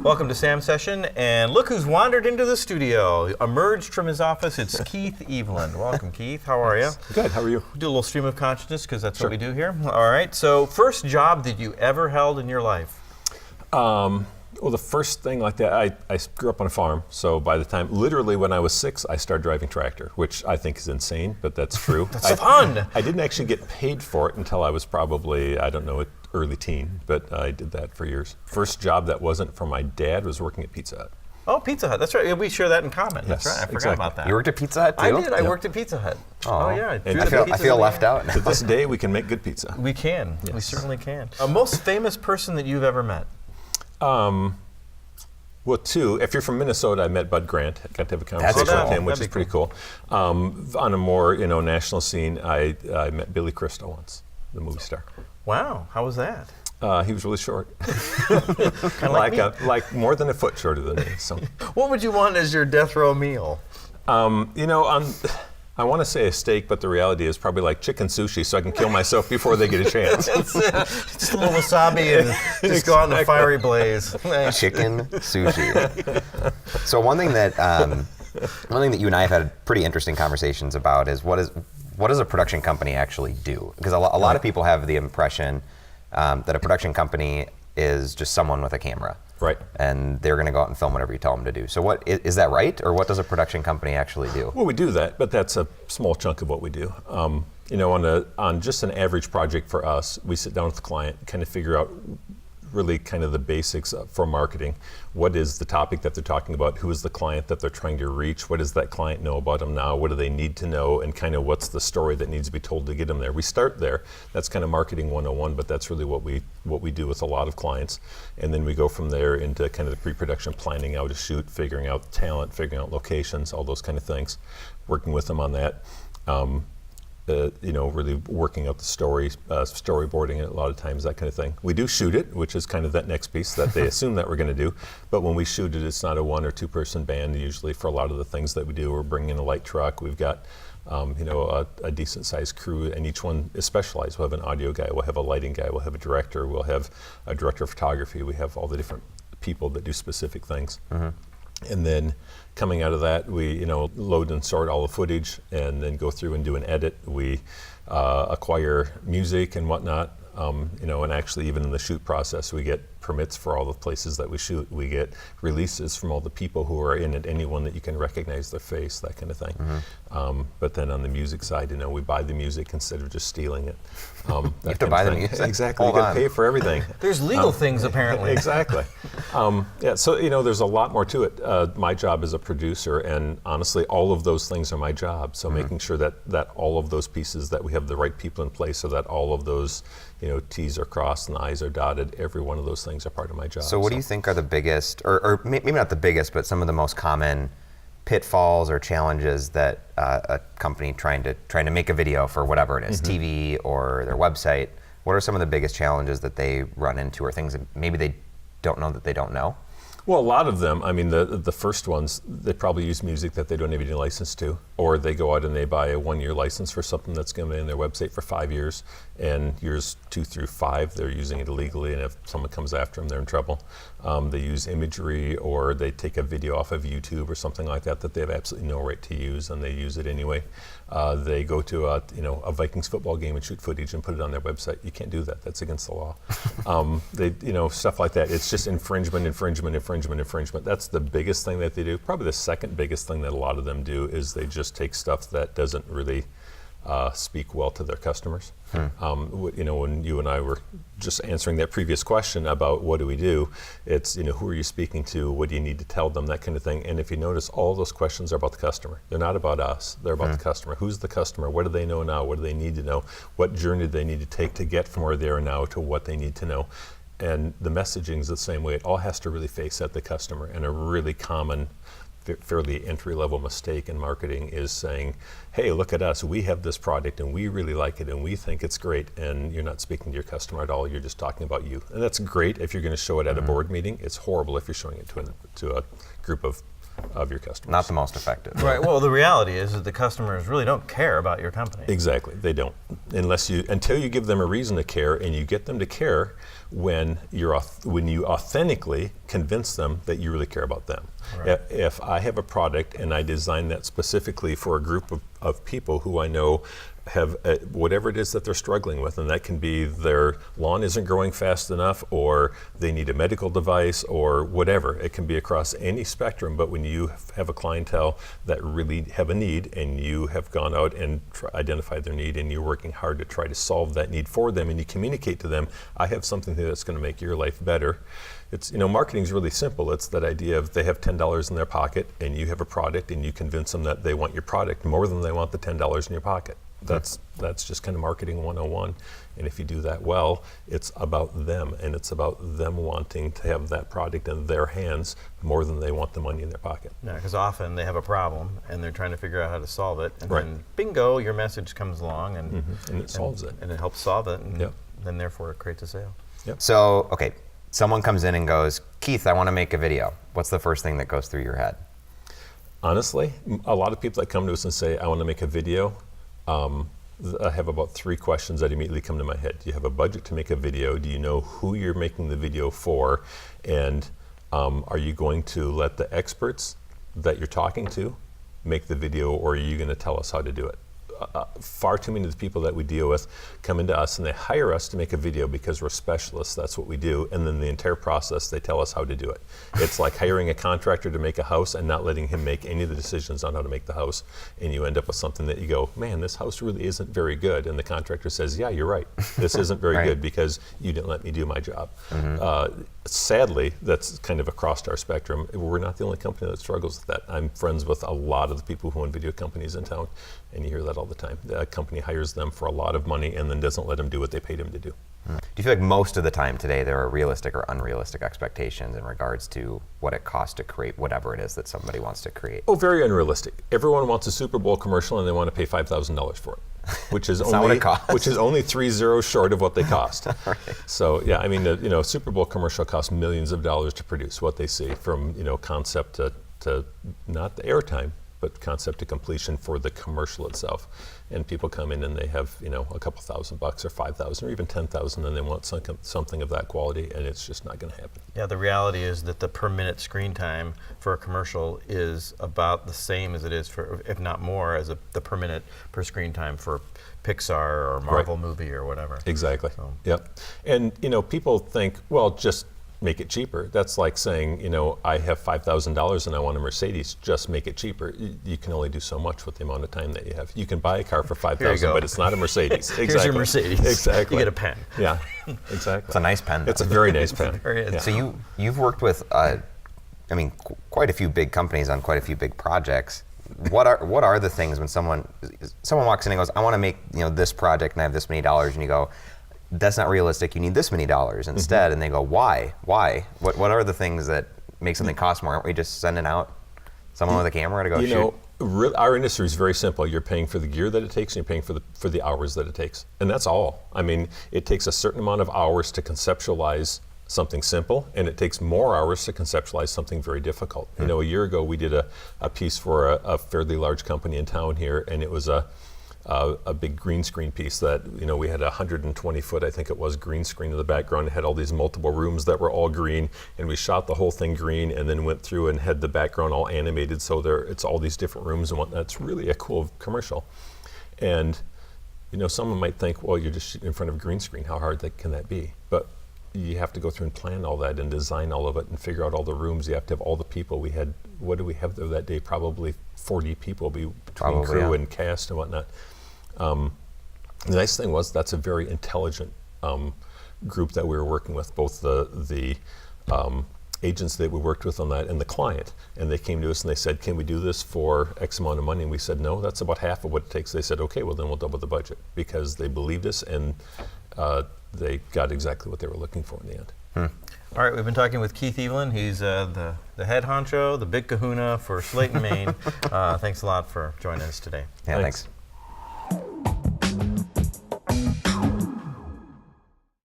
Welcome to Sam's Session, and look who's wandered into the studio. Emerged from his office, it's Keith Eveland. Welcome, Keith. How are you? Good, how are you? We do a little stream of consciousness, because that's what we do here. All right, so first job that you ever held in your life? Well, the first thing like that, I grew up on a farm, so by the time, literally when I was 6, I started driving tractor, which I think is insane, but that's true. That's fun! I didn't actually get paid for it until I was probably, I don't know, early teen, but I did that for years. First job that wasn't for my dad was working at Pizza Hut. Oh, Pizza Hut, that's right. We share that in common. Yes, That's right, I forgot exactly. about that. You worked at Pizza Hut too? I did, I worked at Pizza Hut. Oh yeah. And I feel left out. To this day, we can make good pizza. We can, we Yes. certainly can. Most famous person that you've ever met? Well, 2. If you're from Minnesota, I met Bud Grant. I got to have a conversation cool. with him, which That'd is be pretty cool. On a more national scene, I met Billy Crystal once, the movie star. Wow, how was that? He was really short, Kind of like me. like more than a foot shorter than me. So, What would you want as your death row meal? I want to say a steak, but the reality is probably like chicken sushi, so I can kill myself before they get a chance. That's it. Just a little wasabi and just go out in the fiery blaze. Chicken sushi. So one thing that you and I have had pretty interesting conversations about is what does a production company actually do? Because a lot of people have the impression that a production company is just someone with a camera. Right. And they're going to go out and film whatever you tell them to do. So what is that right, or what does a production company actually do? Well, we do that, but that's a small chunk of what we do. On just an average project for us, we sit down with the client, kind of figure out really kind of the basics for marketing. What is the topic that they're talking about? Who is the client that they're trying to reach? What does that client know about them now? What do they need to know? And kind of what's the story that needs to be told to get them there? We start there. That's kind of marketing 101, but that's really what we do with a lot of clients. And then we go from there into kind of the pre-production planning, how to shoot, figuring out talent, figuring out locations, all those kind of things, working with them on that. Really working out the story, storyboarding it a lot of times, that kind of thing. We do shoot it, which is kind of that next piece that they assume that we're going to do. But when we shoot it, it's not a 1 or 2 person band. Usually for a lot of the things that we do, we're bringing in a light truck. We've got a decent sized crew, and each one is specialized. We'll have an audio guy, we'll have a lighting guy, we'll have a director, we'll have a director of photography. We have all the different people that do specific things. Mm-hmm. And then coming out of that, we load and sort all the footage and then go through and do an edit. We acquire music and whatnot, and actually even in the shoot process, we get permits for all the places that we shoot. We get releases from all the people who are in it, anyone that you can recognize their face, that kind of thing. Mm-hmm. But then on the music side, we buy the music instead of just stealing it. You have to buy the music? Exactly, you got to pay for everything. There's legal things, apparently. Exactly. So there's a lot more to it. My job as a producer, and honestly, all of those things are my job. So making sure that all of those pieces, that we have the right people in place, so that all of those T's are crossed and I's are dotted. Every one of those things are part of my job. So what do you think are the biggest, or maybe not the biggest, but some of the most common pitfalls or challenges that a company trying to make a video for whatever it is, TV or their website, what are some of the biggest challenges that they run into, or things that maybe they don't know that they don't know? Well, a lot of them, the first ones, they probably use music that they don't have any license to, or they go out and they buy a 1-year license for something that's going to be in their website for 5 years, and years 2 through 5, they're using it illegally, and if someone comes after them, they're in trouble. They use imagery, or they take a video off of YouTube or something like that they have absolutely no right to use, and they use it anyway. They go to a Vikings football game and shoot footage and put it on their website. You can't do that. That's against the law. Stuff like that. It's just infringement. That's the biggest thing that they do. Probably the second biggest thing that a lot of them do is they just take stuff that doesn't really speak well to their customers. When you and I were just answering that previous question about what do we do, it's who are you speaking to, what do you need to tell them, that kind of thing. And if you notice, all those questions are about the customer. They're not about us. They're about the customer. Who's the customer? What do they know now? What do they need to know? What journey do they need to take to get from where they are now to what they need to know? And the messaging is the same way. It all has to really face at the customer. And a really common, fairly entry-level mistake in marketing is saying, hey, look at us, we have this product and we really like it and we think it's great, and you're not speaking to your customer at all, you're just talking about you. And that's great if you're going to show it at a board meeting. It's horrible if you're showing it to a group of of your customers. Not the most effective. Right. Well, the reality is that the customers really don't care about your company. Exactly, they don't. Until you give them a reason to care, and you get them to care when you authentically convince them that you really care about them. Right. If I have a product and I design that specifically for a group of people who I know have whatever it is that they're struggling with, and that can be their lawn isn't growing fast enough, or they need a medical device, or whatever. It can be across any spectrum, but when you have a clientele that really have a need, and you have gone out and identified their need, and you're working hard to try to solve that need for them, and you communicate to them, I have something that's going to make your life better. It's, marketing is really simple. It's that idea of they have $10 in their pocket, and you have a product, and you convince them that they want your product more than they want the $10 in your pocket. That's just kind of marketing 101. And if you do that well, it's about them, and it's about them wanting to have that product in their hands more than they want the money in their pocket. Yeah, because often they have a problem and they're trying to figure out how to solve it, and Right. then bingo, your message comes along and And it solves it. and it helps solve it, and Yep. then therefore it creates a sale. So, okay, someone comes in and goes, Keith, I want to make a video. What's the first thing that goes through your head? Honestly, a lot of people that come to us and say, I want to make a video, I have about 3 questions that immediately come to my head. Do you have a budget to make a video? Do you know who you're making the video for? And are you going to let the experts that you're talking to make the video, or are you going to tell us how to do it? Far too many of the people that we deal with come into us and they hire us to make a video because we're specialists, that's what we do, and then the entire process they tell us how to do it. It's like hiring a contractor to make a house and not letting him make any of the decisions on how to make the house, and you end up with something that you go, man, this house really isn't very good, and the contractor says, yeah, you're right, this isn't very Right. good because you didn't let me do my job. Sadly, that's kind of across our spectrum. We're not the only company that struggles with that. I'm friends with a lot of the people who own video companies in town, and you hear that all the time. The company hires them for a lot of money and then doesn't let them do what they paid them to do. Do you feel like most of the time today there are realistic or unrealistic expectations in regards to what it costs to create whatever it is that somebody wants to create? Oh, very unrealistic. Everyone wants a Super Bowl commercial and they want to pay $5,000 for it, which is That's not what only it costs. which is only 3 zeros short of what they cost. Right. So yeah, I mean, Super Bowl commercial costs millions of dollars to produce. What they see from concept to not the airtime, but concept to completion for the commercial itself. And people come in and they have a couple $1,000 or 5,000 or even 10,000, and they want something of that quality, and it's just not going to happen. Yeah, the reality is that the per minute screen time for a commercial is about the same as it is for, if not more, as the per minute per screen time for Pixar or Marvel movie or whatever. Exactly. So. Yep. And people think, well, just make it cheaper. That's like saying, I have $5,000 and I want a Mercedes, just make it cheaper. You can only do so much with the amount of time that you have. You can buy a car for $5,000, go. but it's not a Mercedes. Exactly. Here's your Mercedes. Exactly. You get a pen. Yeah, exactly. It's a nice pen, though. It's a very nice pen. Yeah. So you've worked with, quite a few big companies on quite a few big projects. What are the things when someone walks in and goes, I want to make this project and I have this many dollars, and you go, that's not realistic, you need this many dollars instead, and they go, why? What are the things that make something cost more? Aren't we just sending out someone with a camera to go shoot? Our industry is very simple. You're paying for the gear that it takes, and you're paying for the hours that it takes, and that's all. I mean, it takes a certain amount of hours to conceptualize something simple, and it takes more hours to conceptualize something very difficult. A year ago we did a piece for a fairly large company in town here, and it was a big green screen piece that, we had a 120 foot, I think it was, green screen in the background. It had all these multiple rooms that were all green, and we shot the whole thing green and then went through and had the background all animated, so it's all these different rooms and whatnot. It's really a cool commercial. And someone might think, well, you're just shooting in front of a green screen, how hard can that be? But you have to go through and plan all that and design all of it and figure out all the rooms. You have to have all the people. We had, what did we have there that day? Probably 40 people between crew and cast and whatnot. The nice thing was that's a very intelligent group that we were working with, both the agents that we worked with on that and the client. And they came to us and they said, can we do this for X amount of money? And we said, no, that's about half of what it takes. They said, okay, well then we'll double the budget, because they believed us and they got exactly what they were looking for in the end. All right, we've been talking with Keith Eveland. He's the head honcho, the big kahuna for Slate and Maine. Thanks a lot for joining us today. Yeah, thanks.